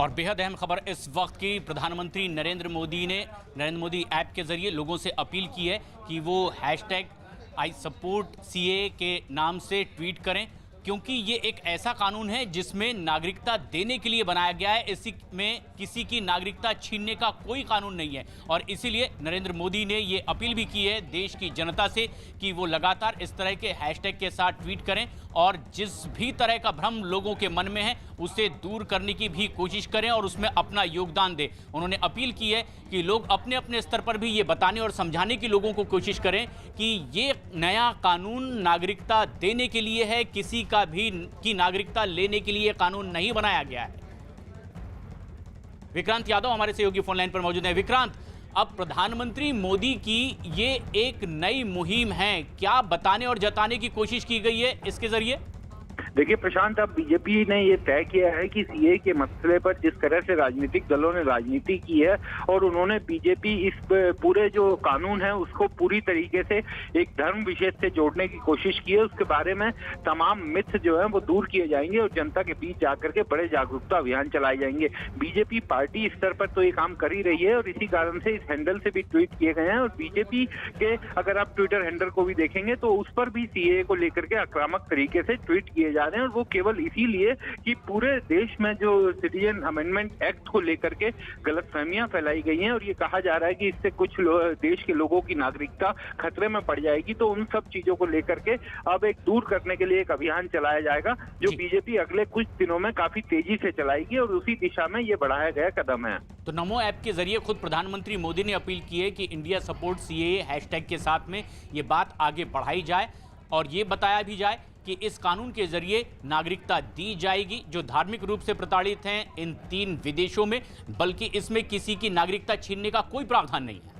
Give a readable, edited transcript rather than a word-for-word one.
और बेहद अहम खबर इस वक्त की, प्रधानमंत्री नरेंद्र मोदी ऐप के जरिए लोगों से अपील की है कि वो #ISupportCAA के नाम से ट्वीट करें, क्योंकि ये एक ऐसा कानून है जिसमें नागरिकता देने के लिए बनाया गया है। इसी में किसी की नागरिकता छीनने का कोई कानून नहीं है। और इसीलिए नरेंद्र मोदी ने ये अपील भी की है देश की जनता से कि वो लगातार इस तरह के हैशटैग के साथ ट्वीट करें और जिस भी तरह का भ्रम लोगों के मन में है उसे दूर करने की भी कोशिश करें और उसमें अपना योगदान दें। उन्होंने अपील की है कि लोग अपने अपने स्तर पर भी ये बताने और समझाने की लोगों को कोशिश करें कि ये नया कानून नागरिकता देने के लिए है, किसी का भी की नागरिकता लेने के लिए कानून नहीं बनाया गया है। विक्रांत यादव हमारे सहयोगी फोन लाइन पर मौजूद हैं। विक्रांत, अब प्रधानमंत्री मोदी की ये एक नई मुहिम है, क्या बताने और जताने की कोशिश की गई है इसके जरिए? देखिए प्रशांत, अब बीजेपी ने ये तय किया है कि सीए के मसले पर जिस तरह से राजनीतिक दलों ने राजनीति की है और उन्होंने बीजेपी इस पूरे जो कानून है उसको पूरी तरीके से एक धर्म विशेष से जोड़ने की कोशिश की है, उसके बारे में तमाम मिथ जो है वो दूर किए जाएंगे और जनता के बीच जाकर के बड़े जागरूकता अभियान चलाए जाएंगे। बीजेपी पार्टी स्तर पर तो ये काम कर ही रही है और इसी कारण से इस हैंडल से भी ट्वीट किए गए हैं और बीजेपी के अगर आप ट्विटर हैंडल को भी देखेंगे तो उस पर भी सीए को लेकर के आक्रामक तरीके से ट्वीट किए जा रहे हैं और वो केवल इसीलिए कि पूरे देश में जो सिटीजन अमेंडमेंट एक्ट को लेकर के गलतफहमियां फैलाई गई हैं और ये कहा जा रहा है कि इससे कुछ देश के लोगों की नागरिकता खतरे में पड़ जाएगी, तो उन सब चीजों को लेकर के अब एक दूर करने के लिए एक अभियान चलाया जाएगा जो बीजेपी अगले कुछ दिनों में काफी तेजी से चलाएगी और उसी दिशा में ये बढ़ाया गया कदम है। तो नमो ऐप के जरिए खुद प्रधानमंत्री मोदी ने अपील की है कि इंडिया सपोर्ट सीएए हैशटैग के साथ में ये बात आगे बढ़ाई जाए और ये बताया भी जाए कि इस कानून के जरिए नागरिकता दी जाएगी जो धार्मिक रूप से प्रताड़ित हैं इन 3 विदेशों में, बल्कि इसमें किसी की नागरिकता छीनने का कोई प्रावधान नहीं है।